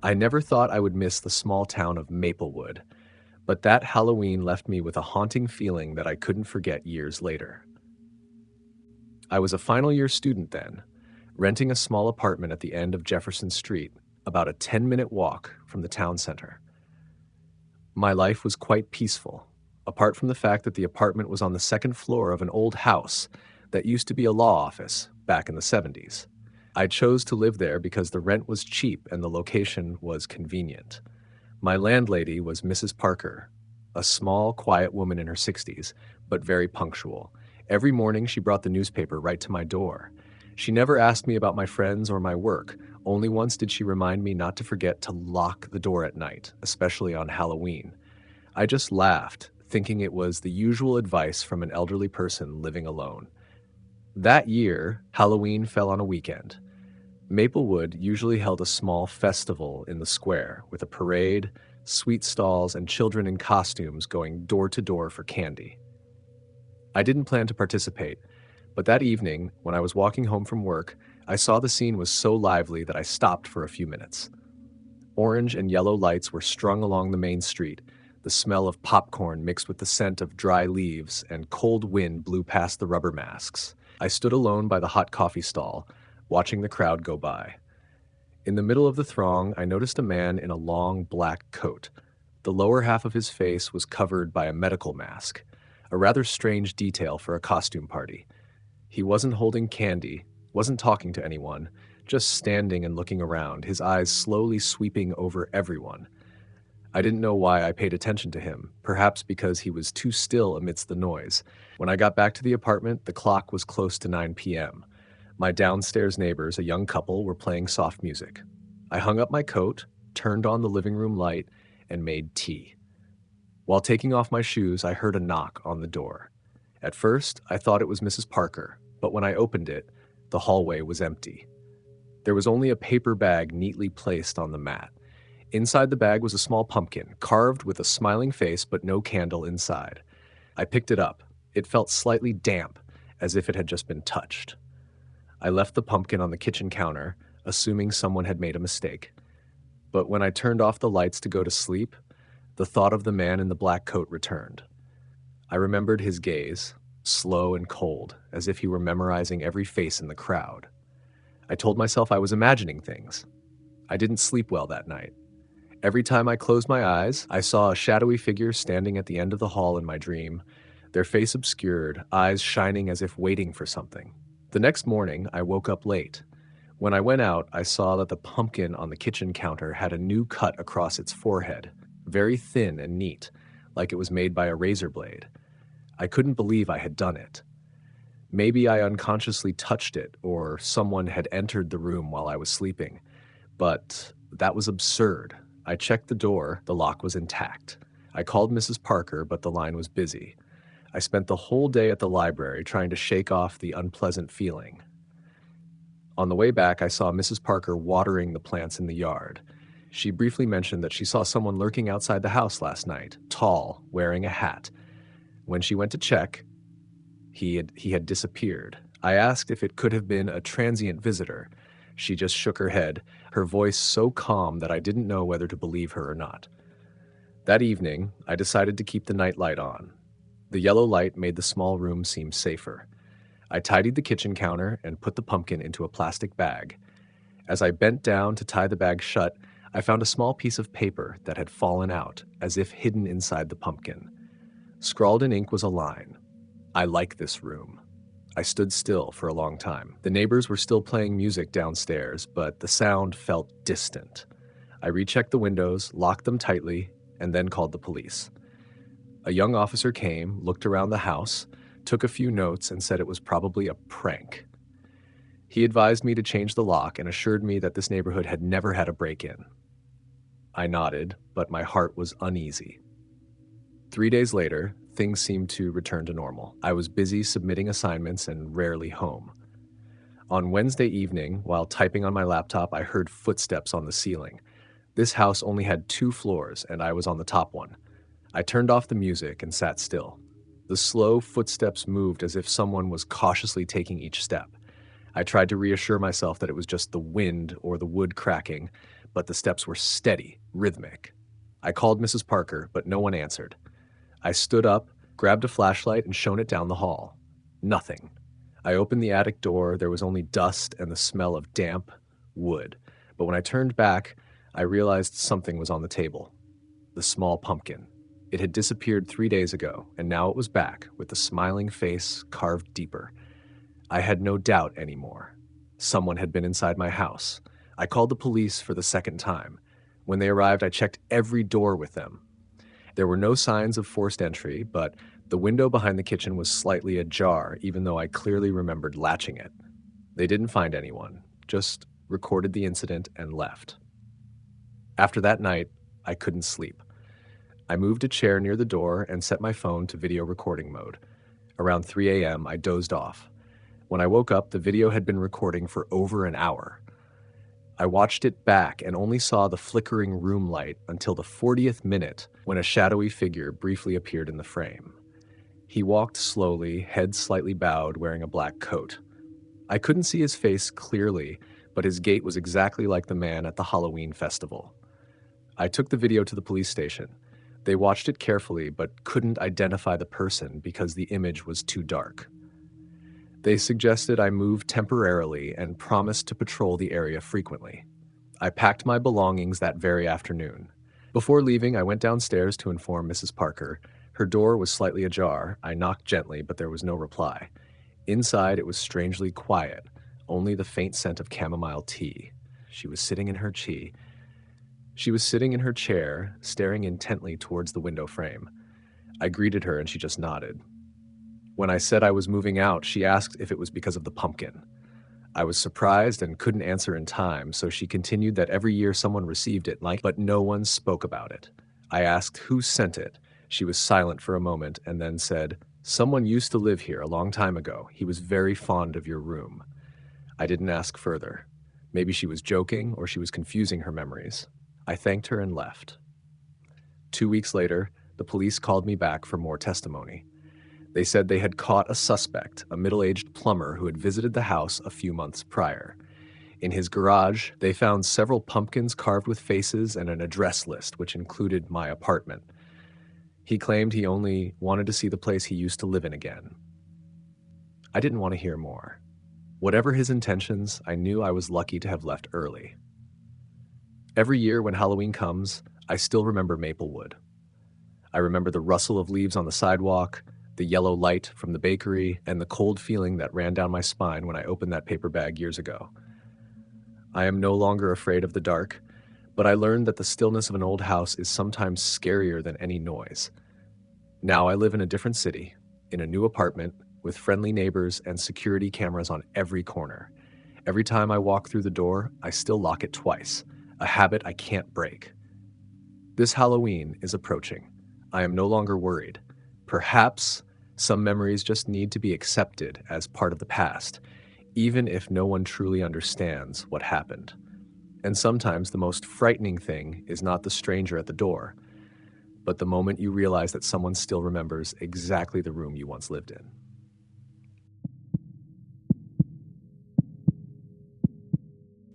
I never thought I would miss the small town of Maplewood, but that Halloween left me with a haunting feeling that I couldn't forget years later. I was a final year student then, renting a small apartment at the end of Jefferson Street, about a 10-minute walk from the town center. My life was quite peaceful, apart from the fact that the apartment was on the second floor of an old house that used to be a law office back in the 70s. I chose to live there because the rent was cheap and the location was convenient. My landlady was Mrs. Parker, a small, quiet woman in her 60s, but very punctual. Every morning she brought the newspaper right to my door. She never asked me about my friends or my work. Only once did she remind me not to forget to lock the door at night, especially on Halloween. I just laughed, thinking it was the usual advice from an elderly person living alone. That year, Halloween fell on a weekend. Maplewood usually held a small festival in the square with a parade, sweet stalls, and children in costumes going door to door for candy. I didn't plan to participate, but that evening, when I was walking home from work, I saw the scene was so lively that I stopped for a few minutes. Orange and yellow lights were strung along the main street. The smell of popcorn mixed with the scent of dry leaves and cold wind blew past the rubber masks. I stood alone by the hot coffee stall, watching the crowd go by. In the middle of the throng, I noticed a man in a long black coat. The lower half of his face was covered by a medical mask, a rather strange detail for a costume party. He wasn't holding candy, wasn't talking to anyone, just standing and looking around, his eyes slowly sweeping over everyone. I didn't know why I paid attention to him, perhaps because he was too still amidst the noise. When I got back to the apartment, the clock was close to 9 p.m. My downstairs neighbors, a young couple, were playing soft music. I hung up my coat, turned on the living room light, and made tea. While taking off my shoes, I heard a knock on the door. At first, I thought it was Mrs. Parker, but when I opened it, the hallway was empty. There was only a paper bag neatly placed on the mat. Inside the bag was a small pumpkin, carved with a smiling face but no candle inside. I picked it up. It felt slightly damp, as if it had just been touched. I left the pumpkin on the kitchen counter, assuming someone had made a mistake. But when I turned off the lights to go to sleep, the thought of the man in the black coat returned. I remembered his gaze, slow and cold, as if he were memorizing every face in the crowd. I told myself I was imagining things. I didn't sleep well that night. Every time I closed my eyes, I saw a shadowy figure standing at the end of the hall in my dream, their face obscured, eyes shining as if waiting for something. The next morning, I woke up late. When I went out, I saw that the pumpkin on the kitchen counter had a new cut across its forehead, very thin and neat, like it was made by a razor blade. I couldn't believe I had done it. Maybe I unconsciously touched it, or someone had entered the room while I was sleeping. But that was absurd. I checked the door, the lock was intact. I called Mrs. Parker, but the line was busy. I spent the whole day at the library trying to shake off the unpleasant feeling. On the way back, I saw Mrs. Parker watering the plants in the yard. She briefly mentioned that she saw someone lurking outside the house last night, tall, wearing a hat. When she went to check, he had disappeared. I asked if it could have been a transient visitor. She just shook her head, her voice so calm that I didn't know whether to believe her or not. That evening, I decided to keep the night light on. The yellow light made the small room seem safer. I tidied the kitchen counter and put the pumpkin into a plastic bag. As I bent down to tie the bag shut, I found a small piece of paper that had fallen out, as if hidden inside the pumpkin. Scrawled in ink was a line: "I like this room." I stood still for a long time. The neighbors were still playing music downstairs, but the sound felt distant. I rechecked the windows, locked them tightly, and then called the police. A young officer came, looked around the house, took a few notes, and said it was probably a prank. He advised me to change the lock and assured me that this neighborhood had never had a break-in. I nodded, but my heart was uneasy. 3 days later, things seemed to return to normal. I was busy submitting assignments and rarely home. On Wednesday evening, while typing on my laptop, I heard footsteps on the ceiling. This house only had 2 floors, and I was on the top one. I turned off the music and sat still. The slow footsteps moved as if someone was cautiously taking each step. I tried to reassure myself that it was just the wind or the wood cracking, but the steps were steady, rhythmic. I called Mrs. Parker, but no one answered. I stood up, grabbed a flashlight, and shone it down the hall. Nothing. I opened the attic door. There was only dust and the smell of damp wood. But when I turned back, I realized something was on the table. The small pumpkin. It had disappeared 3 days ago, and now it was back, with the smiling face carved deeper. I had no doubt anymore. Someone had been inside my house. I called the police for the second time. When they arrived, I checked every door with them. There were no signs of forced entry, but the window behind the kitchen was slightly ajar, even though I clearly remembered latching it. They didn't find anyone, just recorded the incident and left. After that night, I couldn't sleep. I moved a chair near the door and set my phone to video recording mode. Around 3 a.m., I dozed off. When I woke up, the video had been recording for over an hour. I watched it back and only saw the flickering room light until the 40th minute when a shadowy figure briefly appeared in the frame. He walked slowly, head slightly bowed, wearing a black coat. I couldn't see his face clearly, but his gait was exactly like the man at the Halloween festival. I took the video to the police station. They watched it carefully but couldn't identify the person because the image was too dark. They suggested I move temporarily and promised to patrol the area frequently. I packed my belongings that very afternoon. Before leaving, I went downstairs to inform Mrs. Parker. Her door was slightly ajar. I knocked gently, but there was no reply. Inside, it was strangely quiet, only the faint scent of chamomile tea. She was sitting in her chair, staring intently towards the window frame. I greeted her and she just nodded. When I said I was moving out, she asked if it was because of the pumpkin. I was surprised and couldn't answer in time, so she continued that every year someone received it, but no one spoke about it. I asked who sent it. She was silent for a moment and then said, "Someone used to live here a long time ago. He was very fond of your room." I didn't ask further. Maybe she was joking or she was confusing her memories. I thanked her and left. 2 weeks later, the police called me back for more testimony. They said they had caught a suspect, a middle-aged plumber who had visited the house a few months prior. In his garage, they found several pumpkins carved with faces and an address list, which included my apartment. He claimed he only wanted to see the place he used to live in again. I didn't want to hear more. Whatever his intentions, I knew I was lucky to have left early. Every year when Halloween comes, I still remember Maplewood. I remember the rustle of leaves on the sidewalk, the yellow light from the bakery, and the cold feeling that ran down my spine when I opened that paper bag years ago. I am no longer afraid of the dark, but I learned that the stillness of an old house is sometimes scarier than any noise. Now I live in a different city, in a new apartment, with friendly neighbors and security cameras on every corner. Every time I walk through the door, I still lock it twice, a habit I can't break. This Halloween is approaching. I am no longer worried. Perhaps some memories just need to be accepted as part of the past, even if no one truly understands what happened. And sometimes the most frightening thing is not the stranger at the door, but the moment you realize that someone still remembers exactly the room you once lived in.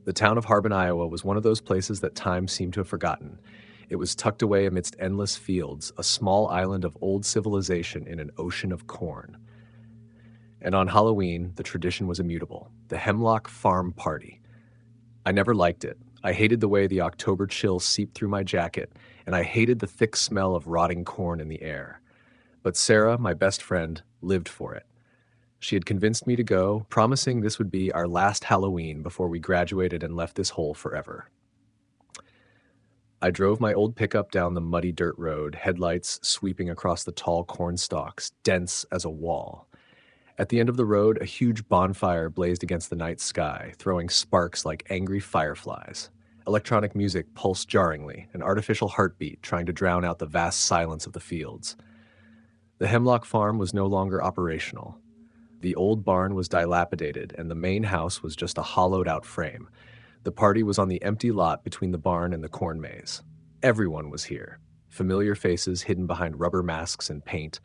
The town of Harbin, Iowa was one of those places that time seemed to have forgotten. It was tucked away amidst endless fields, a small island of old civilization in an ocean of corn. And on Halloween, the tradition was immutable, the Hemlock Farm Party. I never liked it. I hated the way the October chill seeped through my jacket, and I hated the thick smell of rotting corn in the air. But Sarah, my best friend, lived for it. She had convinced me to go, promising this would be our last Halloween before we graduated and left this hole forever. I drove my old pickup down the muddy dirt road, headlights sweeping across the tall corn stalks, dense as a wall. At the end of the road, a huge bonfire blazed against the night sky, throwing sparks like angry fireflies. Electronic music pulsed jarringly, an artificial heartbeat trying to drown out the vast silence of the fields. The Hemlock Farm was no longer operational. The old barn was dilapidated, and the main house was just a hollowed-out frame. The party was on the empty lot between the barn and the corn maze. Everyone was here. Familiar faces hidden behind rubber masks and paint.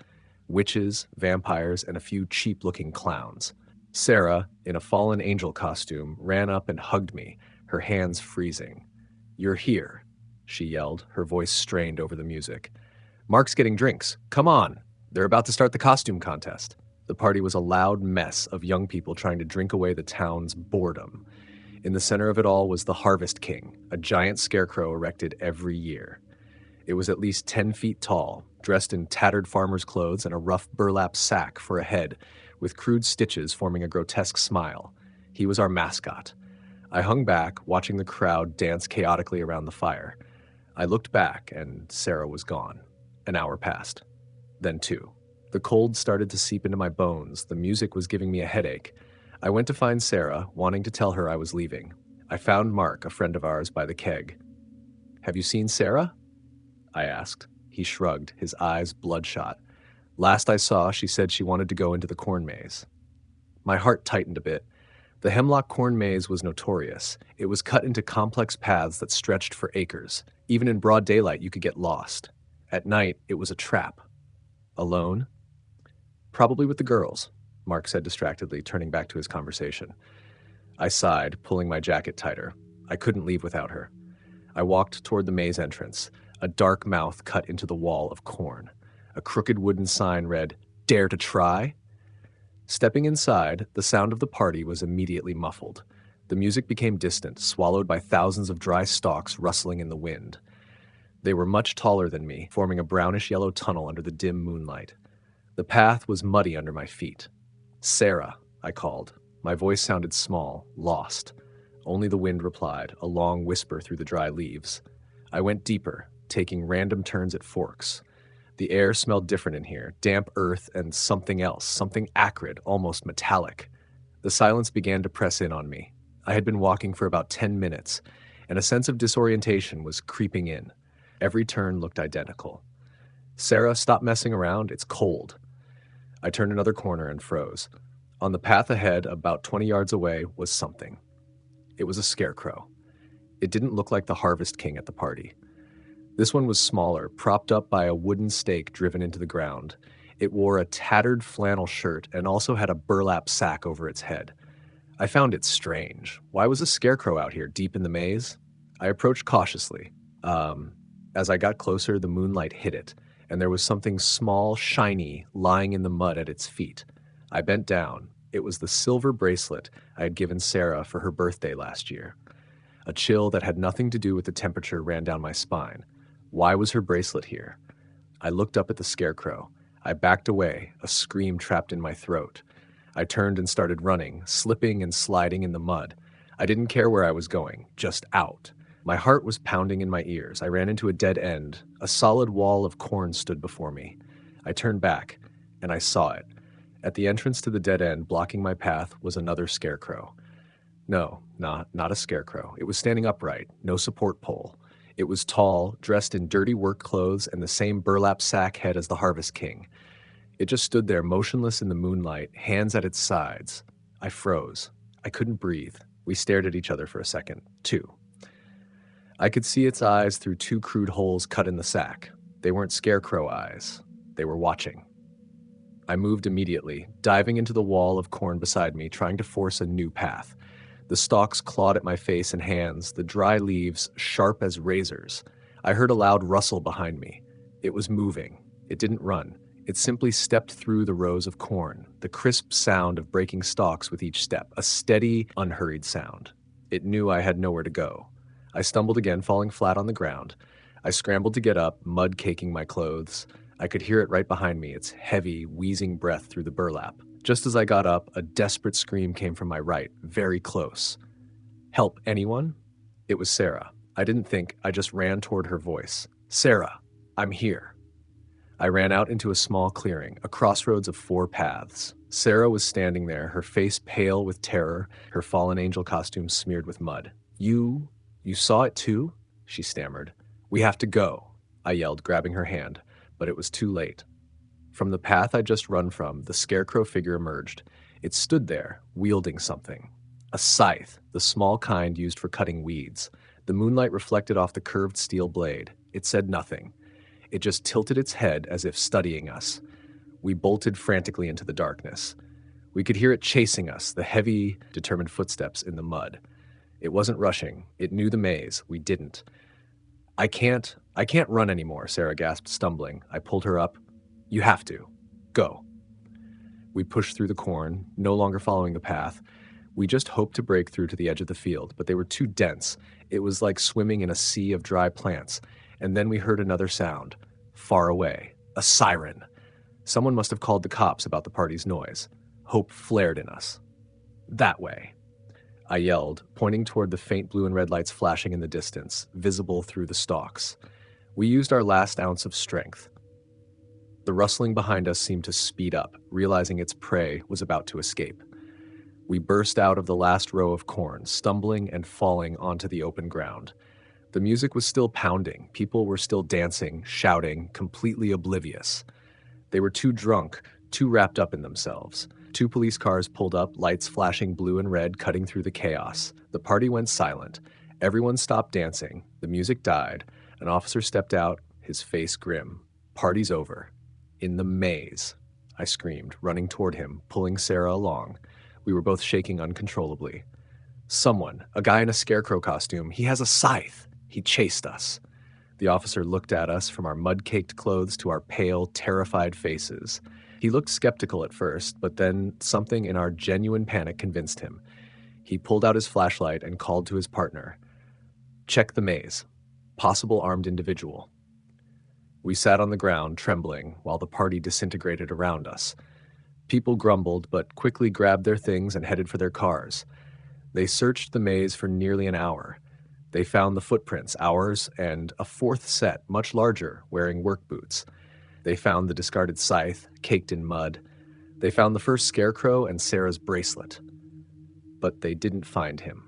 Witches, vampires, and a few cheap-looking clowns. Sarah, in a fallen angel costume, ran up and hugged me, her hands freezing. "You're here," she yelled, her voice strained over the music. "Mark's getting drinks. Come on. They're about to start the costume contest." The party was a loud mess of young people trying to drink away the town's boredom. In the center of it all was the Harvest King, a giant scarecrow erected every year. It was at least 10 feet tall, dressed in tattered farmer's clothes and a rough burlap sack for a head, with crude stitches forming a grotesque smile. He was our mascot. I hung back, watching the crowd dance chaotically around the fire. I looked back, and Sarah was gone. An hour passed. Then 2. The cold started to seep into my bones. The music was giving me a headache. I went to find Sarah, wanting to tell her I was leaving. I found Mark, a friend of ours, by the keg. "Have you seen Sarah?" I asked. He shrugged, his eyes bloodshot. "Last I saw, she said she wanted to go into the corn maze." My heart tightened a bit. The Hemlock corn maze was notorious. It was cut into complex paths that stretched for acres. Even in broad daylight, you could get lost. At night, it was a trap. Alone? "Probably with the girls," Mark said distractedly, turning back to his conversation. I sighed, pulling my jacket tighter. I couldn't leave without her. I walked toward the maze entrance, a dark mouth cut into the wall of corn. A crooked wooden sign read, "Dare to try?" Stepping inside, the sound of the party was immediately muffled. The music became distant, swallowed by thousands of dry stalks rustling in the wind. They were much taller than me, forming a brownish-yellow tunnel under the dim moonlight. The path was muddy under my feet. "Sarah," I called. My voice sounded small, lost. Only the wind replied, a long whisper through the dry leaves. I went deeper, taking random turns at forks. The air smelled different in here, damp earth and something else, something acrid, almost metallic. The silence began to press in on me. I had been walking for about 10 minutes, and a sense of disorientation was creeping in. Every turn looked identical. "Sarah, stop messing around, it's cold." I turned another corner and froze. On the path ahead, about 20 yards away, was something. It was a scarecrow. It didn't look like the Harvest King at the party. This one was smaller, propped up by a wooden stake driven into the ground. It wore a tattered flannel shirt and also had a burlap sack over its head. I found it strange. Why was a scarecrow out here, deep in the maze? I approached cautiously. As I got closer, the moonlight hit it, and there was something small, shiny, lying in the mud at its feet. I bent down. It was the silver bracelet I had given Sarah for her birthday last year. A chill that had nothing to do with the temperature ran down my spine. Why was her bracelet here? I looked up at the scarecrow. I backed away, a scream trapped in my throat. I turned and started running, slipping and sliding in the mud. I didn't care where I was going, just out. My heart was pounding in my ears. I ran into a dead end. A solid wall of corn stood before me. I turned back, and I saw it. At the entrance to the dead end, blocking my path, was another scarecrow. No, not a scarecrow. It was standing upright, no support pole. It was tall, dressed in dirty work clothes and the same burlap sack head as the Harvest King. It just stood there motionless in the moonlight, hands at its sides. I froze. I couldn't breathe. We stared at each other for a second, 2. I could see its eyes through 2 crude holes cut in the sack. They weren't scarecrow eyes. They were watching. I moved immediately, diving into the wall of corn beside me, trying to force a new path. The stalks clawed at my face and hands, the dry leaves sharp as razors. I heard a loud rustle behind me. It was moving. It didn't run. It simply stepped through the rows of corn, the crisp sound of breaking stalks with each step, a steady, unhurried sound. It knew I had nowhere to go. I stumbled again, falling flat on the ground. I scrambled to get up, mud caking my clothes. I could hear it right behind me, its heavy, wheezing breath through the burlap. Just as I got up, a desperate scream came from my right, very close. "Help, anyone?" It was Sarah. I didn't think, I just ran toward her voice. "Sarah, I'm here." I ran out into a small clearing, a crossroads of 4 paths. Sarah was standing there, her face pale with terror, her fallen angel costume smeared with mud. You saw it too?" she stammered. "We have to go," I yelled, grabbing her hand, but it was too late. From the path I'd just run from, the scarecrow figure emerged. It stood there, wielding something. A scythe, the small kind used for cutting weeds. The moonlight reflected off the curved steel blade. It said nothing. It just tilted its head as if studying us. We bolted frantically into the darkness. We could hear it chasing us, the heavy, determined footsteps in the mud. It wasn't rushing. It knew the maze. We didn't. I can't run anymore, Sarah gasped, stumbling. I pulled her up. You have to. Go. We pushed through the corn, no longer following the path. We just hoped to break through to the edge of the field, but they were too dense. It was like swimming in a sea of dry plants. And then we heard another sound. Far away. A siren. Someone must have called the cops about the party's noise. Hope flared in us. That way. I yelled, pointing toward the faint blue and red lights flashing in the distance, visible through the stalks. We used our last ounce of strength. The rustling behind us seemed to speed up, realizing its prey was about to escape. We burst out of the last row of corn, stumbling and falling onto the open ground. The music was still pounding. People were still dancing, shouting, completely oblivious. They were too drunk, too wrapped up in themselves. 2 police cars pulled up, lights flashing blue and red, cutting through the chaos. The party went silent. Everyone stopped dancing. The music died. An officer stepped out, his face grim. Party's over. In the maze, I screamed, running toward him, pulling Sarah along. We were both shaking uncontrollably. Someone, a guy in a scarecrow costume, he has a scythe. He chased us. The officer looked at us, from our mud-caked clothes to our pale, terrified faces. He looked skeptical at first, but then something in our genuine panic convinced him. He pulled out his flashlight and called to his partner. Check the maze. Possible armed individual. We sat on the ground, trembling, while the party disintegrated around us. People grumbled, but quickly grabbed their things and headed for their cars. They searched the maze for nearly an hour. They found the footprints, ours, and a 4th set, much larger, wearing work boots. They found the discarded scythe, caked in mud. They found the first scarecrow and Sarah's bracelet. But they didn't find him.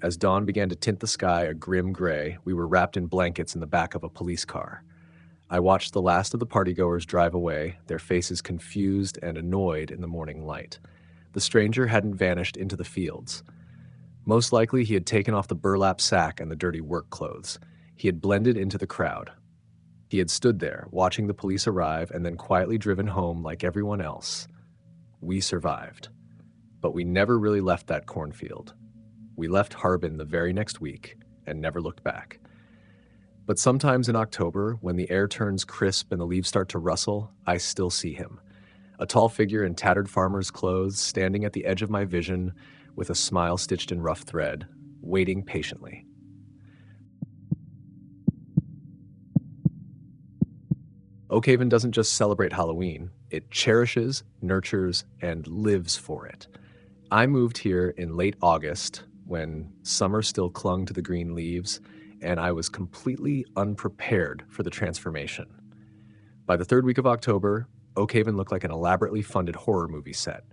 As dawn began to tint the sky a grim gray, we were wrapped in blankets in the back of a police car. I watched the last of the partygoers drive away, their faces confused and annoyed in the morning light. The stranger hadn't vanished into the fields. Most likely he had taken off the burlap sack and the dirty work clothes. He had blended into the crowd. He had stood there, watching the police arrive and then quietly driven home like everyone else. We survived. But we never really left that cornfield. We left Harbin the very next week and never looked back. But sometimes in October, when the air turns crisp and the leaves start to rustle, I still see him. A tall figure in tattered farmer's clothes, standing at the edge of my vision with a smile stitched in rough thread, waiting patiently. Oakhaven doesn't just celebrate Halloween, it cherishes, nurtures, and lives for it. I moved here in late August, when summer still clung to the green leaves, and I was completely unprepared for the transformation. By the 3rd week of October, Oakhaven looked like an elaborately funded horror movie set.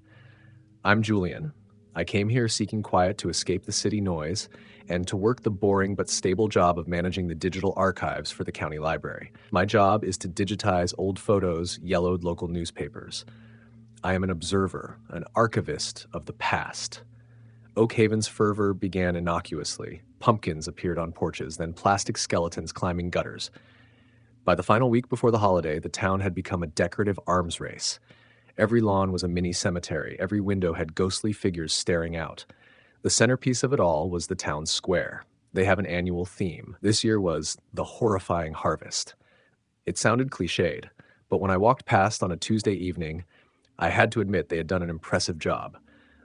I'm Julian. I came here seeking quiet to escape the city noise and to work the boring but stable job of managing the digital archives for the county library. My job is to digitize old photos, yellowed local newspapers. I am an observer, an archivist of the past. Oakhaven's fervor began innocuously. Pumpkins appeared on porches, then plastic skeletons climbing gutters. By the final week before the holiday, the town had become a decorative arms race. Every lawn was a mini cemetery. Every window had ghostly figures staring out. The centerpiece of it all was the town's square. They have an annual theme. This year was the horrifying harvest. It sounded cliched, but when I walked past on a Tuesday evening, I had to admit they had done an impressive job.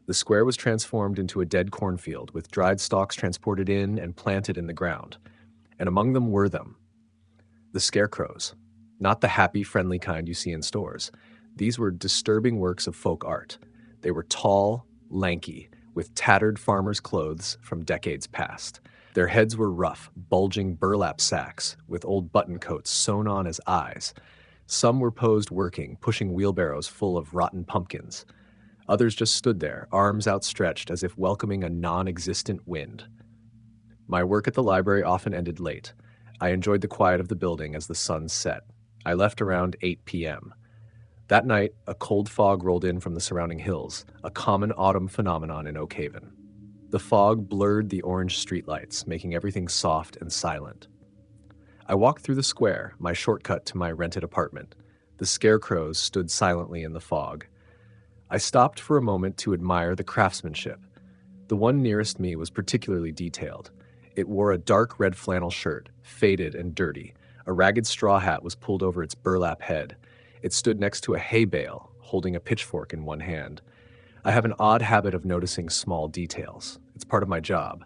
The square was transformed into a dead cornfield, with dried stalks transported in and planted in the ground. And among them were them. The scarecrows. Not the happy, friendly kind you see in stores. These were disturbing works of folk art. They were tall, lanky, with tattered farmers' clothes from decades past. Their heads were rough, bulging burlap sacks, with old button coats sewn on as eyes. Some were posed working, pushing wheelbarrows full of rotten pumpkins. Others just stood there, arms outstretched as if welcoming a non-existent wind. My work at the library often ended late. I enjoyed the quiet of the building as the sun set. I left around 8 p.m. That night, a cold fog rolled in from the surrounding hills, a common autumn phenomenon in Oakhaven. The fog blurred the orange streetlights, making everything soft and silent. I walked through the square, my shortcut to my rented apartment. The scarecrows stood silently in the fog. I stopped for a moment to admire the craftsmanship. The one nearest me was particularly detailed. It wore a dark red flannel shirt, faded and dirty. A ragged straw hat was pulled over its burlap head. It stood next to a hay bale, holding a pitchfork in one hand. I have an odd habit of noticing small details. It's part of my job.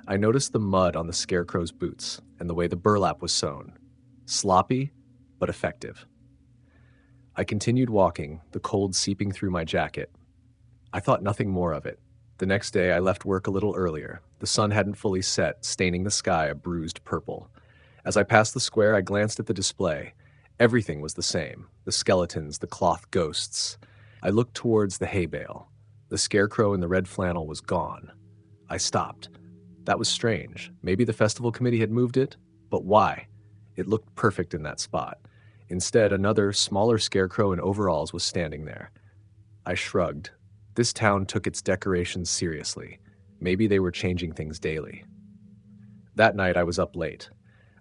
I noticed the mud on the scarecrow's boots and the way the burlap was sewn. Sloppy, but effective. I continued walking, the cold seeping through my jacket. I thought nothing more of it. The next day, I left work a little earlier. The sun hadn't fully set, staining the sky a bruised purple. As I passed the square, I glanced at the display. Everything was the same. The skeletons, the cloth ghosts. I looked towards the hay bale. The scarecrow in the red flannel was gone. I stopped. That was strange. Maybe the festival committee had moved it, but why? It looked perfect in that spot. Instead, another, smaller scarecrow in overalls was standing there. I shrugged. This town took its decorations seriously. Maybe they were changing things daily. That night, I was up late.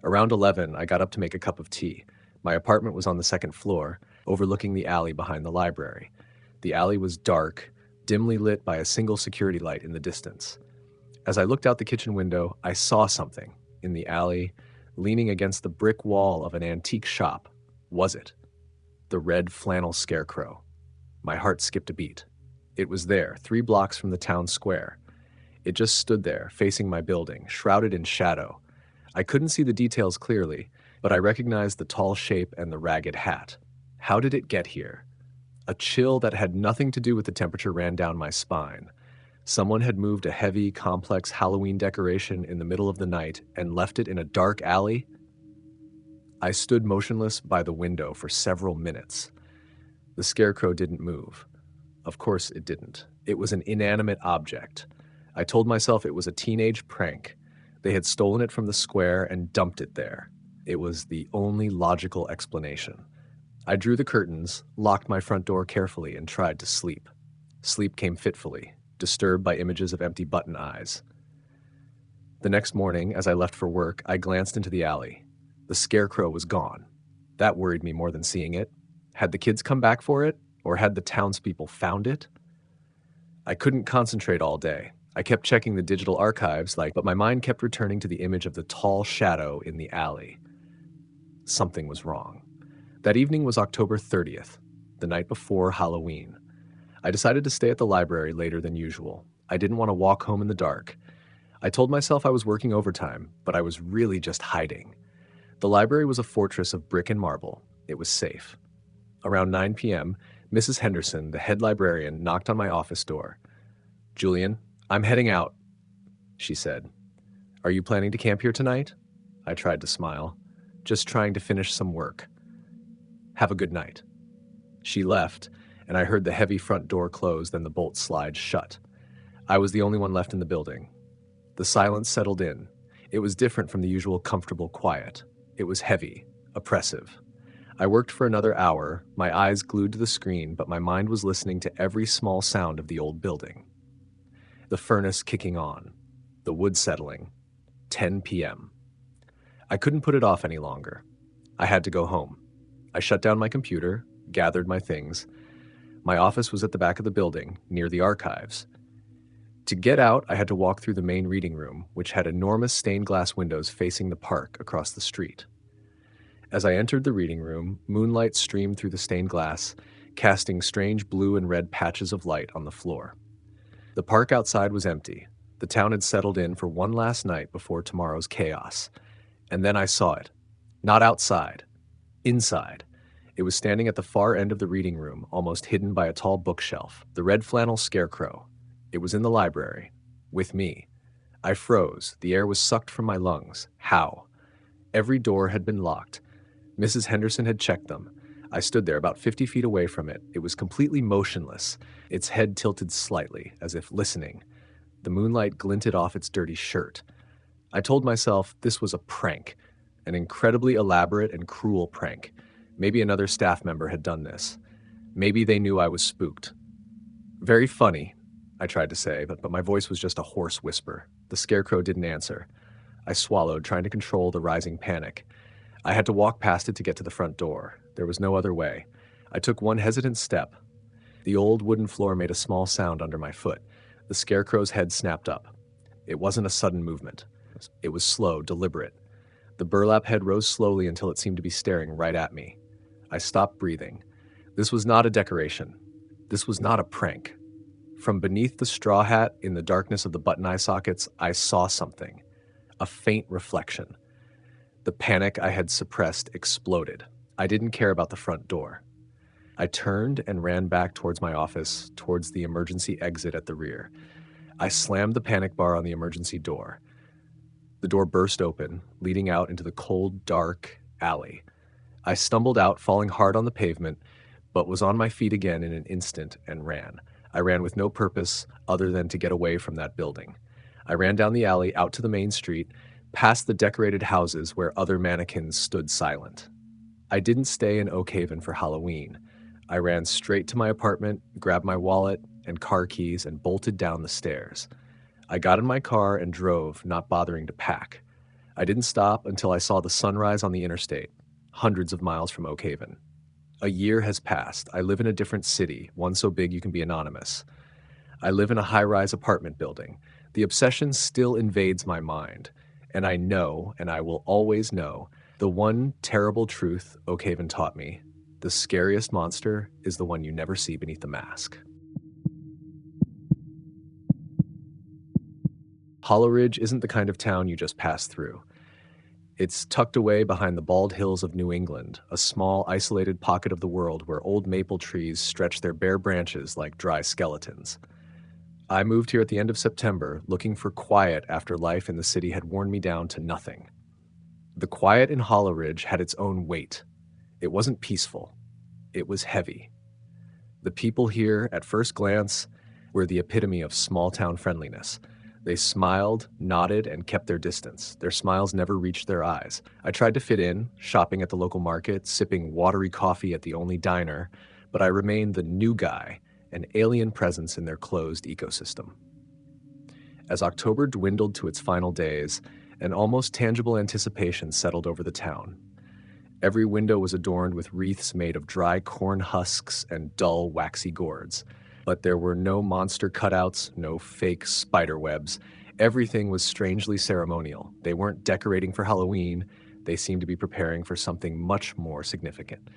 Around 11, I got up to make a cup of tea. My apartment was on the second floor, overlooking the alley behind the library. The alley was dark, dimly lit by a single security light in the distance. As I looked out the kitchen window, I saw something in the alley, leaning against the brick wall of an antique shop. Was it? The red flannel scarecrow. My heart skipped a beat. It was there, 3 blocks from the town square. It just stood there, facing my building, shrouded in shadow. I couldn't see the details clearly, but I recognized the tall shape and the ragged hat. How did it get here? A chill that had nothing to do with the temperature ran down my spine. Someone had moved a heavy, complex Halloween decoration in the middle of the night and left it in a dark alley. I stood motionless by the window for several minutes. The scarecrow didn't move. Of course it didn't. It was an inanimate object. I told myself it was a teenage prank. They had stolen it from the square and dumped it there. It was the only logical explanation. I drew the curtains, locked my front door carefully, and tried to sleep. Sleep came fitfully, disturbed by images of empty button eyes. The next morning, as I left for work, I glanced into the alley. The scarecrow was gone. That worried me more than seeing it. Had the kids come back for it, or had the townspeople found it? I couldn't concentrate all day. I kept checking the digital archives, but my mind kept returning to the image of the tall shadow in the alley. Something was wrong. That evening was October 30th, the night before Halloween. I decided to stay at the library later than usual. I didn't want to walk home in the dark. I told myself I was working overtime, but I was really just hiding. The library was a fortress of brick and marble. It was safe. Around 9 p.m., Mrs. Henderson, the head librarian, knocked on my office door. "Julian, I'm heading out," she said. "Are you planning to camp here tonight?" I tried to smile. "Just trying to finish some work." "Have a good night." She left, and I heard the heavy front door close, then the bolt slide shut. I was the only one left in the building. The silence settled in. It was different from the usual comfortable quiet. It was heavy, oppressive. I worked for another hour, my eyes glued to the screen, but my mind was listening to every small sound of the old building. The furnace kicking on, the wood settling, 10 p.m. I couldn't put it off any longer. I had to go home. I shut down my computer, gathered my things. My office was at the back of the building, near the archives. To get out, I had to walk through the main reading room, which had enormous stained glass windows facing the park across the street. As I entered the reading room, moonlight streamed through the stained glass, casting strange blue and red patches of light on the floor. The park outside was empty. The town had settled in for one last night before tomorrow's chaos. And then I saw it. Not outside. Inside. It was standing at the far end of the reading room, almost hidden by a tall bookshelf. The red flannel scarecrow. It was in the library. With me. I froze. The air was sucked from my lungs. How? Every door had been locked. Mrs. Henderson had checked them. I stood there about 50 feet away from it. It was completely motionless, its head tilted slightly, as if listening. The moonlight glinted off its dirty shirt. I told myself this was a prank, an incredibly elaborate and cruel prank. Maybe another staff member had done this. Maybe they knew I was spooked. "Very funny," I tried to say, but my voice was just a hoarse whisper. The scarecrow didn't answer. I swallowed, trying to control the rising panic. I had to walk past it to get to the front door. There was no other way. I took one hesitant step. The old wooden floor made a small sound under my foot. The scarecrow's head snapped up. It wasn't a sudden movement. It was slow, deliberate. The burlap head rose slowly until it seemed to be staring right at me. I stopped breathing. This was not a decoration. This was not a prank. From beneath the straw hat, in the darkness of the button eye sockets, I saw something. A faint reflection. The panic I had suppressed exploded. I didn't care about the front door. I turned and ran back towards my office, towards the emergency exit at the rear. I slammed the panic bar on the emergency door. The door burst open, leading out into the cold, dark alley. I stumbled out, falling hard on the pavement, but was on my feet again in an instant and ran. I ran with no purpose other than to get away from that building. I ran down the alley, out to the main street, past the decorated houses where other mannequins stood silent. I didn't stay in Oak Haven for Halloween. I ran straight to my apartment, grabbed my wallet and car keys, and bolted down the stairs. I got in my car and drove, not bothering to pack. I didn't stop until I saw the sunrise on the interstate, hundreds of miles from Oak Haven. A year has passed. I live in a different city, one so big you can be anonymous. I live in a high-rise apartment building. The obsession still invades my mind, and I know, and I will always know, the one terrible truth Oak Haven taught me: the scariest monster is the one you never see beneath the mask. Hollow Ridge isn't the kind of town you just pass through. It's tucked away behind the bald hills of New England, a small, isolated pocket of the world where old maple trees stretch their bare branches like dry skeletons. I moved here at the end of September, looking for quiet after life in the city had worn me down to nothing. The quiet in Hollow Ridge had its own weight. It wasn't peaceful. It was heavy. The people here, at first glance, were the epitome of small-town friendliness. They smiled, nodded, and kept their distance. Their smiles never reached their eyes. I tried to fit in, shopping at the local market, sipping watery coffee at the only diner, but I remained the new guy, an alien presence in their closed ecosystem. As October dwindled to its final days, an almost tangible anticipation settled over the town. Every window was adorned with wreaths made of dry corn husks and dull, waxy gourds. But there were no monster cutouts, no fake spider webs. Everything was strangely ceremonial. They weren't decorating for Halloween. They seemed to be preparing for something much more significant.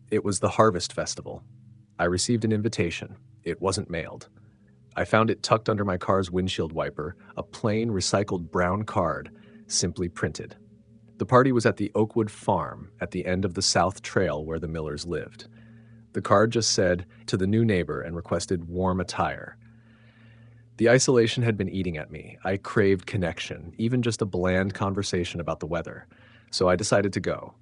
It was the Harvest Festival. I received an invitation. It wasn't mailed. I found it tucked under my car's windshield wiper, a plain, recycled brown card, simply printed. The party was at the Oakwood Farm, at the end of the South Trail where the Millers lived. The card just said, "To the new neighbor," and requested warm attire. The isolation had been eating at me. I craved connection, even just a bland conversation about the weather. So I decided to go.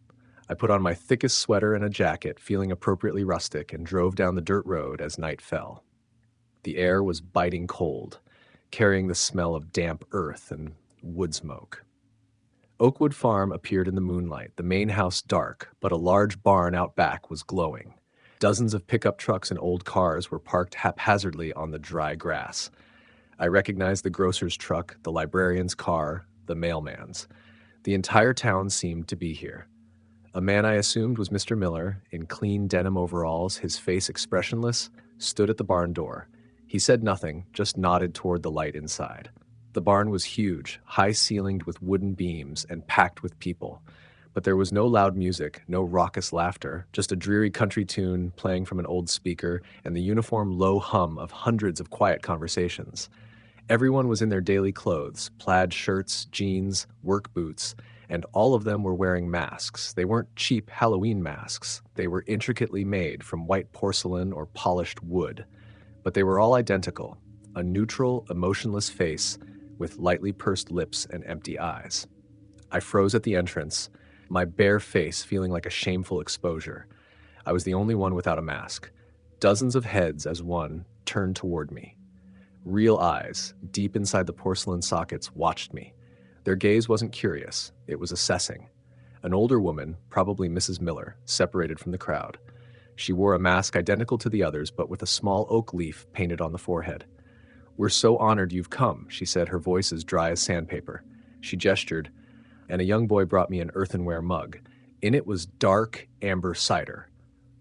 I put on my thickest sweater and a jacket, feeling appropriately rustic, and drove down the dirt road as night fell. The air was biting cold, carrying the smell of damp earth and wood smoke. Oakwood Farm appeared in the moonlight, the main house dark, but a large barn out back was glowing. Dozens of pickup trucks and old cars were parked haphazardly on the dry grass. I recognized the grocer's truck, the librarian's car, the mailman's. The entire town seemed to be here. A man I assumed was Mr. Miller, in clean denim overalls, his face expressionless, stood at the barn door. He said nothing, just nodded toward the light inside. The barn was huge, high-ceilinged with wooden beams and packed with people. But there was no loud music, no raucous laughter, just a dreary country tune playing from an old speaker and the uniform low hum of hundreds of quiet conversations. Everyone was in their daily clothes, plaid shirts, jeans, work boots, and all of them were wearing masks. They weren't cheap Halloween masks. They were intricately made from white porcelain or polished wood. But they were all identical, a neutral, emotionless face with lightly pursed lips and empty eyes. I froze at the entrance, my bare face feeling like a shameful exposure. I was the only one without a mask. Dozens of heads as one turned toward me. Real eyes, deep inside the porcelain sockets, watched me. Their gaze wasn't curious, it was assessing. An older woman, probably Mrs. Miller, separated from the crowd. She wore a mask identical to the others, but with a small oak leaf painted on the forehead. "We're so honored you've come," she said, her voice as dry as sandpaper. She gestured, and a young boy brought me an earthenware mug. In it was dark amber cider.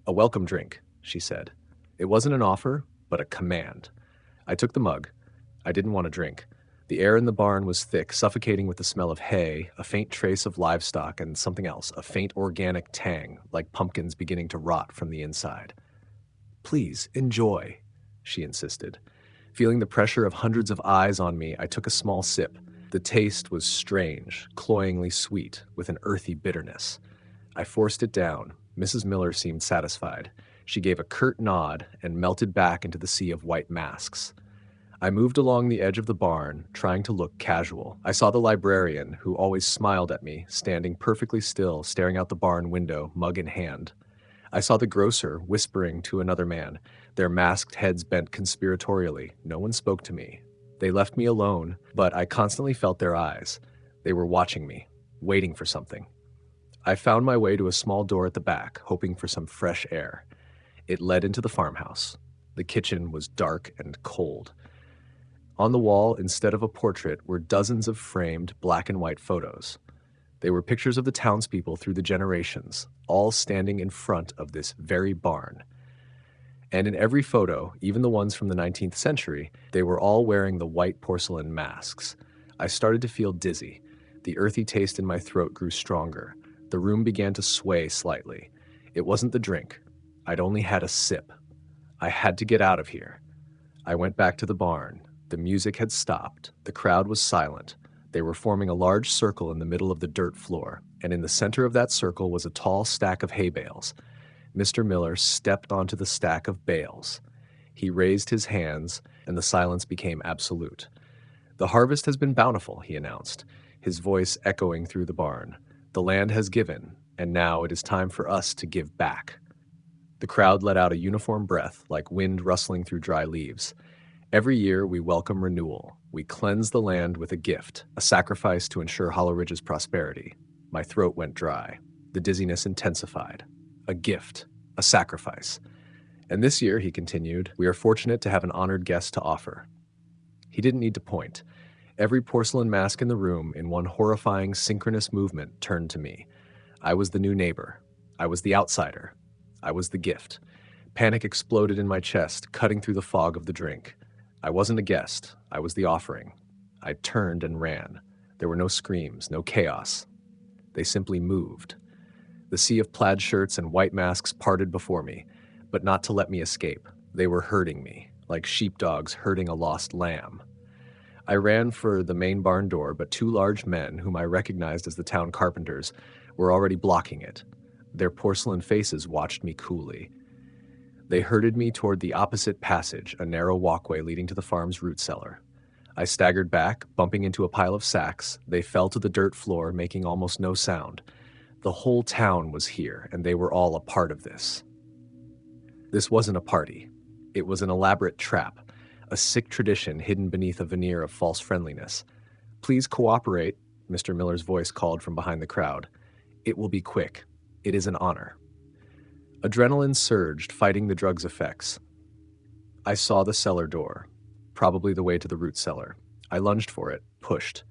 "A welcome drink," she said. It wasn't an offer, but a command. I took the mug. I didn't want to drink. The air in the barn was thick, suffocating with the smell of hay, a faint trace of livestock, and something else, a faint organic tang, like pumpkins beginning to rot from the inside. "Please, enjoy," she insisted. Feeling the pressure of hundreds of eyes on me, I took a small sip. The taste was strange, cloyingly sweet, with an earthy bitterness. I forced it down. Mrs. Miller seemed satisfied. She gave a curt nod and melted back into the sea of white masks. I moved along the edge of the barn, trying to look casual. I saw the librarian, who always smiled at me, standing perfectly still, staring out the barn window, mug in hand. I saw the grocer whispering to another man, their masked heads bent conspiratorially. No one spoke to me. They left me alone, but I constantly felt their eyes. They were watching me, waiting for something. I found my way to a small door at the back, hoping for some fresh air. It led into the farmhouse. The kitchen was dark and cold. On the wall, instead of a portrait, were dozens of framed black and white photos. They were pictures of the townspeople through the generations, all standing in front of this very barn. And in every photo, even the ones from the 19th century, they were all wearing the white porcelain masks. I started to feel dizzy. The earthy taste in my throat grew stronger. The room began to sway slightly. It wasn't the drink. I'd only had a sip. I had to get out of here. I went back to the barn. The music had stopped. The crowd was silent. They were forming a large circle in the middle of the dirt floor, and in the center of that circle was a tall stack of hay bales. Mr. Miller stepped onto the stack of bales. He raised his hands, and the silence became absolute. "The harvest has been bountiful," he announced, his voice echoing through the barn. "The land has given, and now it is time for us to give back." The crowd let out a uniform breath, like wind rustling through dry leaves. Every year we welcome renewal. We cleanse the land with a gift, a sacrifice to ensure Hollow Ridge's prosperity. My throat went dry. The dizziness intensified. A gift, a sacrifice. And this year, he continued, we are fortunate to have an honored guest to offer. He didn't need to point. Every porcelain mask in the room, in one horrifying synchronous movement, turned to me. I was the new neighbor. I was the outsider. I was the gift. Panic exploded in my chest, cutting through the fog of the drink. I wasn't a guest. I was the offering. I turned and ran. There were no screams, no chaos. They simply moved. The sea of plaid shirts and white masks parted before me, but not to let me escape. They were herding me, like sheepdogs herding a lost lamb. I ran for the main barn door, but two large men, whom I recognized as the town carpenters, were already blocking it. Their porcelain faces watched me coolly. They herded me toward the opposite passage, a narrow walkway leading to the farm's root cellar. I staggered back, bumping into a pile of sacks. They fell to the dirt floor, making almost no sound. The whole town was here, and they were all a part of this. This wasn't a party. It was an elaborate trap, a sick tradition hidden beneath a veneer of false friendliness. "Please cooperate," Mr. Miller's voice called from behind the crowd. "It will be quick. It is an honor." Adrenaline surged, fighting the drug's effects. I saw the cellar door, probably the way to the root cellar. I lunged for it, pushed.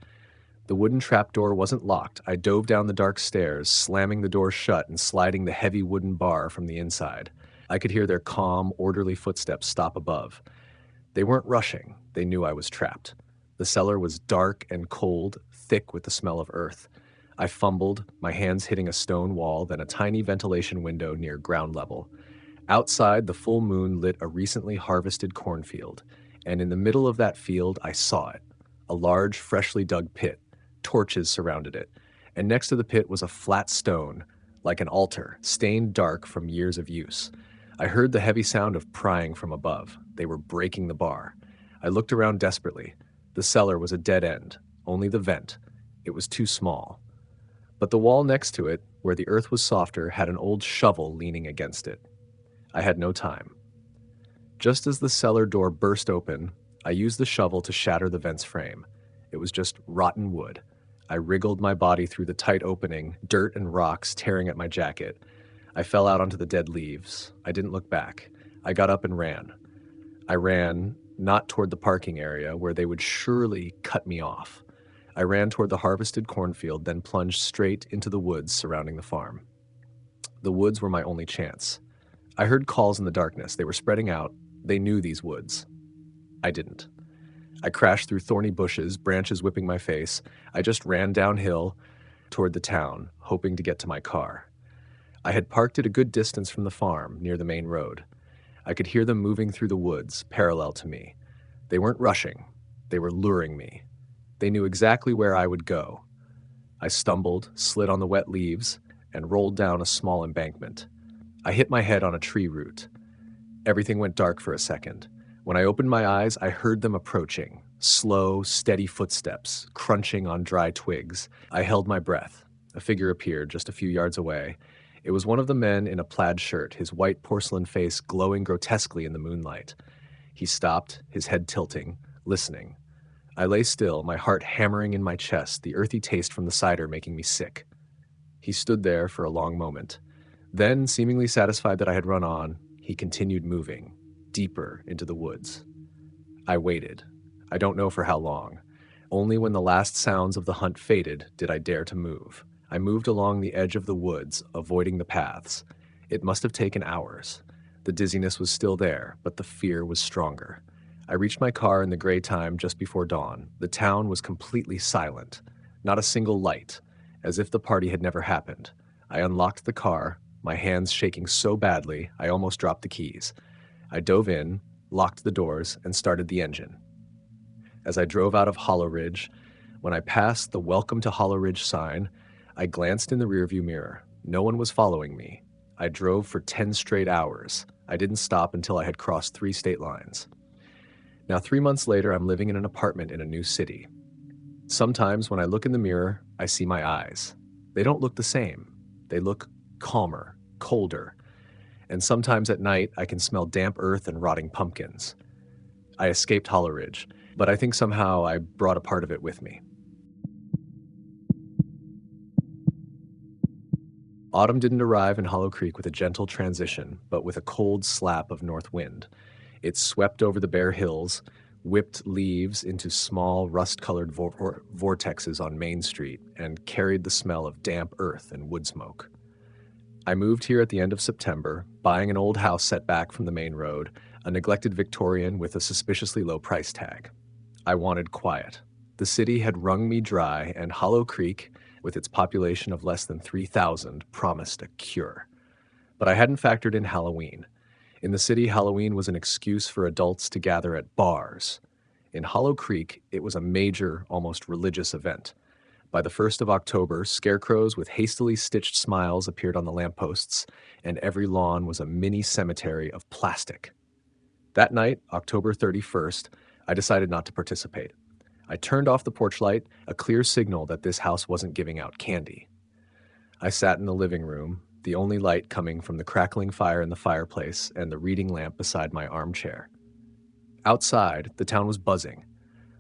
The wooden trapdoor wasn't locked. I dove down the dark stairs, slamming the door shut and sliding the heavy wooden bar from the inside. I could hear their calm, orderly footsteps stop above. They weren't rushing. They knew I was trapped. The cellar was dark and cold, thick with the smell of earth. I fumbled, my hands hitting a stone wall, then a tiny ventilation window near ground level. Outside, the full moon lit a recently harvested cornfield, and in the middle of that field, I saw it. A large, freshly dug pit. Torches surrounded it, and next to the pit was a flat stone, like an altar, stained dark from years of use. I heard the heavy sound of prying from above. They were breaking the bar. I looked around desperately. The cellar was a dead end, only the vent. It was too small. But the wall next to it, where the earth was softer, had an old shovel leaning against it. I had no time. Just as the cellar door burst open, I used the shovel to shatter the vent's frame. It was just rotten wood. I wriggled my body through the tight opening, dirt and rocks tearing at my jacket. I fell out onto the dead leaves. I didn't look back. I got up and ran. I ran, not toward the parking area, where they would surely cut me off. I ran toward the harvested cornfield, then plunged straight into the woods surrounding the farm. The woods were my only chance. I heard calls in the darkness. They were spreading out. They knew these woods. I didn't. I crashed through thorny bushes, branches whipping my face. I just ran downhill toward the town, hoping to get to my car. I had parked at a good distance from the farm, near the main road. I could hear them moving through the woods, parallel to me. They weren't rushing. They were luring me. They knew exactly where I would go. I stumbled, slid on the wet leaves, and rolled down a small embankment. I hit my head on a tree root. Everything went dark for a second. When I opened my eyes, I heard them approaching. Slow, steady footsteps, crunching on dry twigs. I held my breath. A figure appeared just a few yards away. It was one of the men in a plaid shirt, his white porcelain face glowing grotesquely in the moonlight. He stopped, his head tilting, listening. I lay still, my heart hammering in my chest, the earthy taste from the cider making me sick. He stood there for a long moment. Then, seemingly satisfied that I had run on, he continued moving, deeper into the woods. I waited. I don't know for how long. Only when the last sounds of the hunt faded did I dare to move. I moved along the edge of the woods, avoiding the paths. It must have taken hours. The dizziness was still there, but the fear was stronger. I reached my car in the gray time just before dawn. The town was completely silent. Not a single light, as if the party had never happened. I unlocked the car, my hands shaking so badly I almost dropped the keys. I dove in, locked the doors, and started the engine. As I drove out of Hollow Ridge, when I passed the Welcome to Hollow Ridge sign, I glanced in the rearview mirror. No one was following me. I drove for 10 straight hours. I didn't stop until I had crossed 3 state lines. Now, 3 months later, I'm living in an apartment in a new city. Sometimes when I look in the mirror, I see my eyes. They don't look the same. They look calmer, colder. And sometimes at night, I can smell damp earth and rotting pumpkins. I escaped Hollow Ridge, but I think somehow I brought a part of it with me. Autumn didn't arrive in Hollow Creek with a gentle transition, but with a cold slap of north wind. It swept over the bare hills, whipped leaves into small, rust-colored vortexes on Main Street, and carried the smell of damp earth and wood smoke. I moved here at the end of September, buying an old house set back from the main road, a neglected Victorian with a suspiciously low price tag. I wanted quiet. The city had wrung me dry, and Hollow Creek, with its population of less than 3,000, promised a cure. But I hadn't factored in Halloween. In the city, Halloween was an excuse for adults to gather at bars. In Hollow Creek, it was a major, almost religious event. By the 1st of October, scarecrows with hastily stitched smiles appeared on the lampposts, and every lawn was a mini cemetery of plastic. That night, October 31st, I decided not to participate. I turned off the porch light, a clear signal that this house wasn't giving out candy. I sat in the living room, the only light coming from the crackling fire in the fireplace and the reading lamp beside my armchair. Outside, the town was buzzing,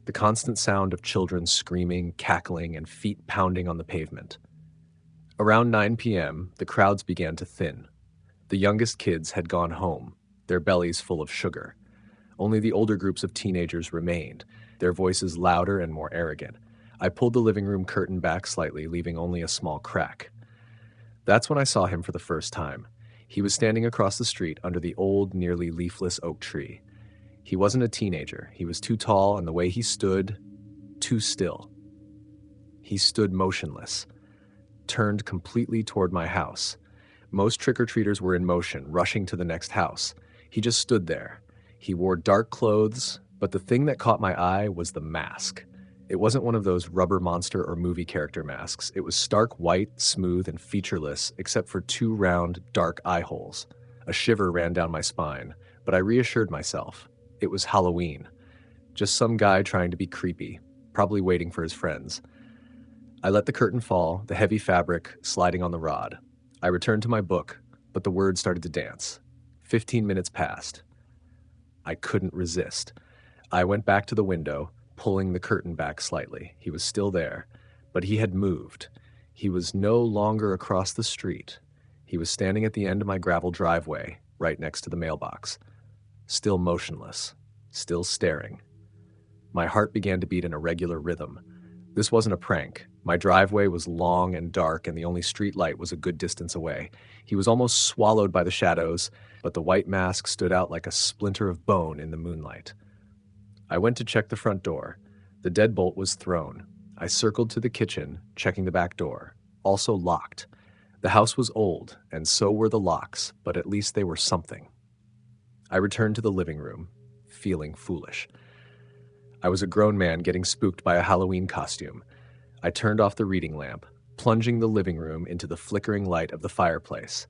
the constant sound of children screaming, cackling, and feet pounding on the pavement. Around 9 p.m., the crowds began to thin. The youngest kids had gone home, their bellies full of sugar. Only the older groups of teenagers remained, their voices louder and more arrogant. I pulled the living room curtain back slightly, leaving only a small crack. That's when I saw him for the first time. He was standing across the street under the old, nearly leafless oak tree. He wasn't a teenager. He was too tall, and the way he stood, too still. He stood motionless, turned completely toward my house. Most trick-or-treaters were in motion, rushing to the next house. He just stood there. He wore dark clothes, but the thing that caught my eye was the mask. It wasn't one of those rubber monster or movie character masks. It was stark white, smooth, and featureless, except for 2 round, dark eye holes. A shiver ran down my spine, but I reassured myself. It was Halloween. Just some guy trying to be creepy, probably waiting for his friends. I let the curtain fall, the heavy fabric sliding on the rod. I returned to my book, but the words started to dance. 15 minutes passed. I couldn't resist. I went back to the window, pulling the curtain back slightly. He was still there, but he had moved. He was no longer across the street. He was standing at the end of my gravel driveway, right next to the mailbox. Still motionless, still staring. My heart began to beat in a regular rhythm. This wasn't a prank. My driveway was long and dark, and the only street light was a good distance away. He was almost swallowed by the shadows, but the white mask stood out like a splinter of bone in the moonlight. I went to check the front door. The deadbolt was thrown. I circled to the kitchen, checking the back door. Also locked. The house was old, and so were the locks, but at least they were something. I returned to the living room, feeling foolish. I was a grown man getting spooked by a Halloween costume. I turned off the reading lamp, plunging the living room into the flickering light of the fireplace.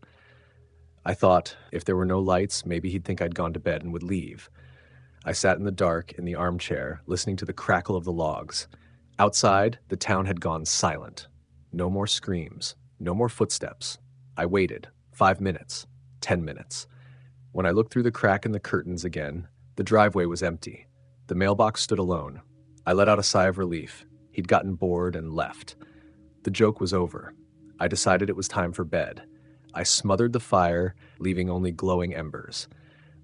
I thought, if there were no lights, maybe he'd think I'd gone to bed and would leave. I sat in the dark in the armchair, listening to the crackle of the logs. Outside, the town had gone silent. No more screams, no more footsteps. I waited. 5 minutes. 10 minutes. When I looked through the crack in the curtains again, the driveway was empty. The mailbox stood alone. I let out a sigh of relief. He'd gotten bored and left. The joke was over. I decided it was time for bed. I smothered the fire, leaving only glowing embers.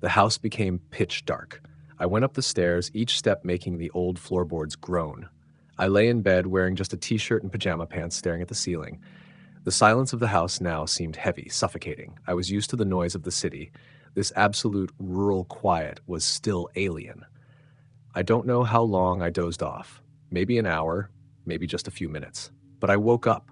The house became pitch dark. I went up the stairs, each step making the old floorboards groan. I lay in bed wearing just a t-shirt and pajama pants, staring at the ceiling. The silence of the house now seemed heavy, suffocating. I was used to the noise of the city. This absolute rural quiet was still alien. I don't know how long I dozed off. Maybe an hour, maybe just a few minutes. But I woke up,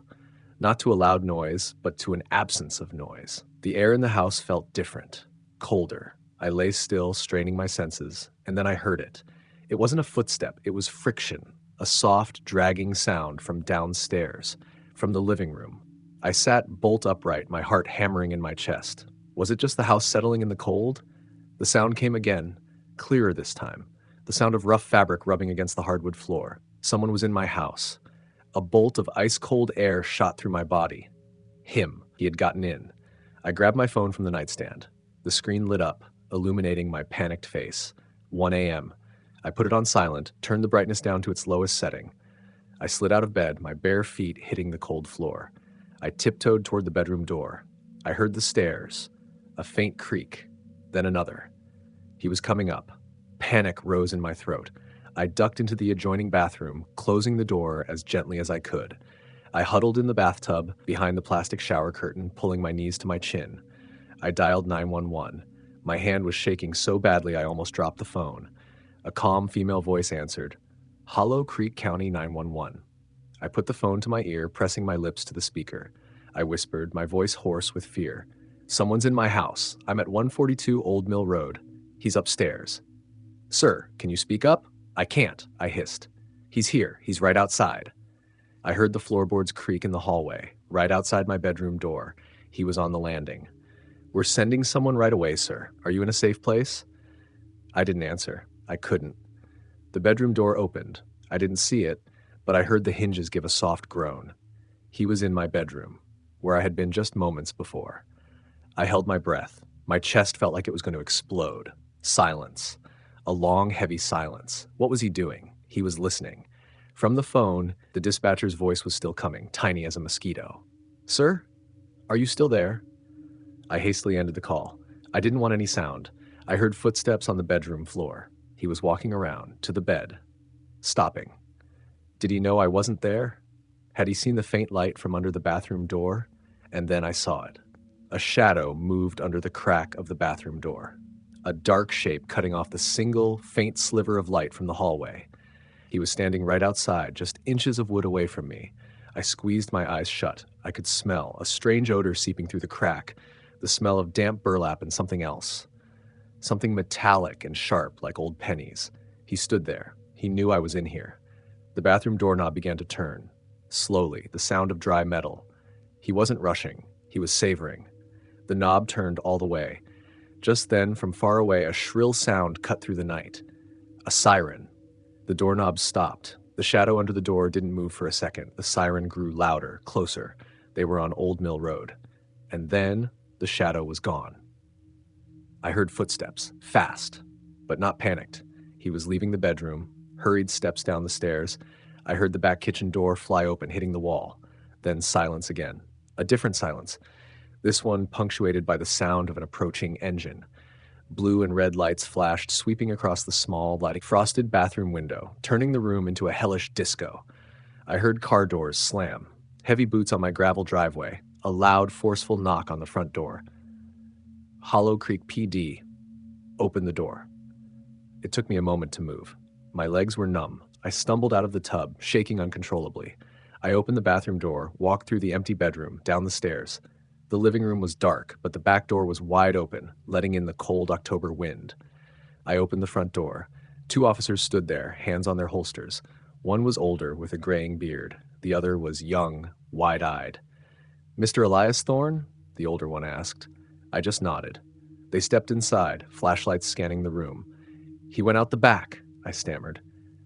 not to a loud noise, but to an absence of noise. The air in the house felt different, colder. I lay still, straining my senses, and then I heard it. It wasn't a footstep, it was friction, a soft, dragging sound from downstairs, from the living room. I sat bolt upright, my heart hammering in my chest. Was it just the house settling in the cold? The sound came again, clearer this time. The sound of rough fabric rubbing against the hardwood floor. Someone was in my house. A bolt of ice-cold air shot through my body. Him. He had gotten in. I grabbed my phone from the nightstand. The screen lit up, illuminating my panicked face. 1 a.m. I put it on silent, turned the brightness down to its lowest setting. I slid out of bed, my bare feet hitting the cold floor. I tiptoed toward the bedroom door. I heard the stairs, a faint creak, then another. He was coming up. Panic rose in my throat. I ducked into the adjoining bathroom, closing the door as gently as I could. I huddled in the bathtub, behind the plastic shower curtain, pulling my knees to my chin. I dialed 911. My hand was shaking so badly I almost dropped the phone. A calm female voice answered, "Hollow Creek County 911. I put the phone to my ear, pressing my lips to the speaker. I whispered, my voice hoarse with fear. "Someone's in my house. I'm at 142 Old Mill Road. He's upstairs." "Sir, can you speak up?" "I can't," I hissed. "He's here. He's right outside." I heard the floorboards creak in the hallway, right outside my bedroom door. He was on the landing. "We're sending someone right away, sir. Are you in a safe place?" I didn't answer. I couldn't. The bedroom door opened. I didn't see it, but I heard the hinges give a soft groan. He was in my bedroom, where I had been just moments before. I held my breath. My chest felt like it was going to explode. Silence. A long, heavy silence. What was he doing? He was listening. From the phone, the dispatcher's voice was still coming, tiny as a mosquito. "Sir? Are you still there?" I hastily ended the call. I didn't want any sound. I heard footsteps on the bedroom floor. He was walking around, to the bed. Stopping. Did he know I wasn't there? Had he seen the faint light from under the bathroom door? And then I saw it. A shadow moved under the crack of the bathroom door. A dark shape cutting off the single, faint sliver of light from the hallway. He was standing right outside, just inches of wood away from me. I squeezed my eyes shut. I could smell a strange odor seeping through the crack, the smell of damp burlap and something else. Something metallic and sharp, like old pennies. He stood there. He knew I was in here. The bathroom doorknob began to turn. Slowly, the sound of dry metal. He wasn't rushing. He was savoring. The knob turned all the way. Just then, from far away, a shrill sound cut through the night. A siren. The doorknob stopped. The shadow under the door didn't move for a second. The siren grew louder, closer. They were on Old Mill Road. And then, the shadow was gone. I heard footsteps, fast, but not panicked. He was leaving the bedroom, hurried steps down the stairs. I heard the back kitchen door fly open, hitting the wall. Then silence again. A different silence. This one punctuated by the sound of an approaching engine. Blue and red lights flashed, sweeping across the small, lighted, frosted bathroom window, turning the room into a hellish disco. I heard car doors slam, heavy boots on my gravel driveway, a loud, forceful knock on the front door. Hollow Creek PD opened the door. It took me a moment to move. My legs were numb. I stumbled out of the tub, shaking uncontrollably. I opened the bathroom door, walked through the empty bedroom, down the stairs. The living room was dark, but the back door was wide open, letting in the cold October wind. I opened the front door. Two officers stood there, hands on their holsters. One was older, with a graying beard. The other was young, wide-eyed. "Mr. Elias Thorne?" the older one asked. I just nodded. They stepped inside, flashlights scanning the room. "He went out the back," I stammered.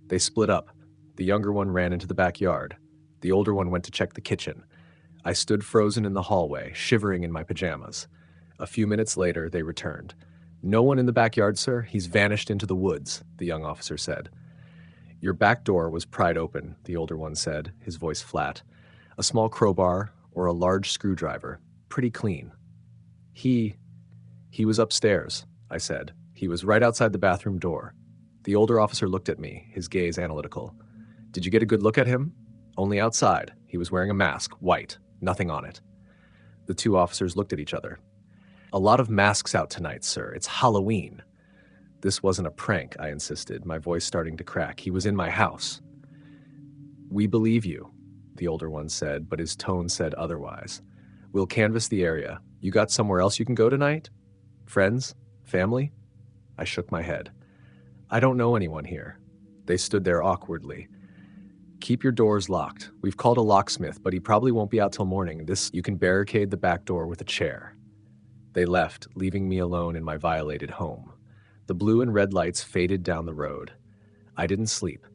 They split up. The younger one ran into the backyard. The older one went to check the kitchen. I stood frozen in the hallway, shivering in my pajamas. A few minutes later, they returned. "No one in the backyard, sir. He's vanished into the woods," the young officer said. "Your back door was pried open," the older one said, his voice flat. "A small crowbar or a large screwdriver. Pretty clean." He was upstairs," I said. "He was right outside the bathroom door." The older officer looked at me, his gaze analytical. "Did you get a good look at him?" "Only outside. He was wearing a mask, white, nothing on it." The two officers looked at each other. "A lot of masks out tonight, sir. It's Halloween." "This wasn't a prank," I insisted, my voice starting to crack. "He was in my house." "We believe you," the older one said, but his tone said otherwise. "We'll canvass the area. You got somewhere else you can go tonight? Friends? Family?" I shook my head. "I don't know anyone here." They stood there awkwardly. "Keep your doors locked. We've called a locksmith, but he probably won't be out till morning. You can barricade the back door with a chair." They left, leaving me alone in my violated home. The blue and red lights faded down the road. I didn't sleep.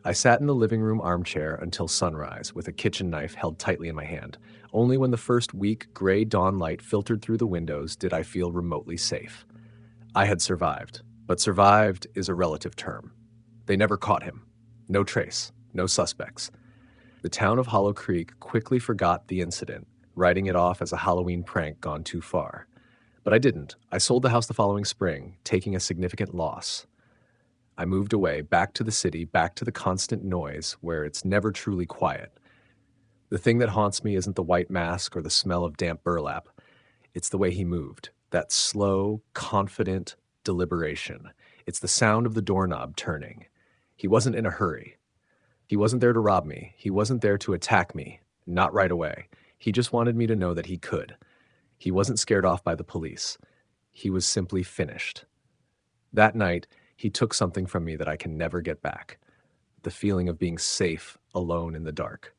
I sat in the living room armchair until sunrise, with a kitchen knife held tightly in my hand. Only when the first weak, gray dawn light filtered through the windows did I feel remotely safe. I had survived, but survived is a relative term. They never caught him. No trace, no suspects. The town of Hollow Creek quickly forgot the incident, writing it off as a Halloween prank gone too far. But I didn't. I sold the house the following spring, taking a significant loss. I moved away, back to the city, back to the constant noise, where it's never truly quiet. The thing that haunts me isn't the white mask or the smell of damp burlap. It's the way he moved, that slow, confident deliberation. It's the sound of the doorknob turning. He wasn't in a hurry. He wasn't there to rob me. He wasn't there to attack me. Not right away. He just wanted me to know that he could. He wasn't scared off by the police. He was simply finished. That night, he took something from me that I can never get back. The feeling of being safe, alone in the dark.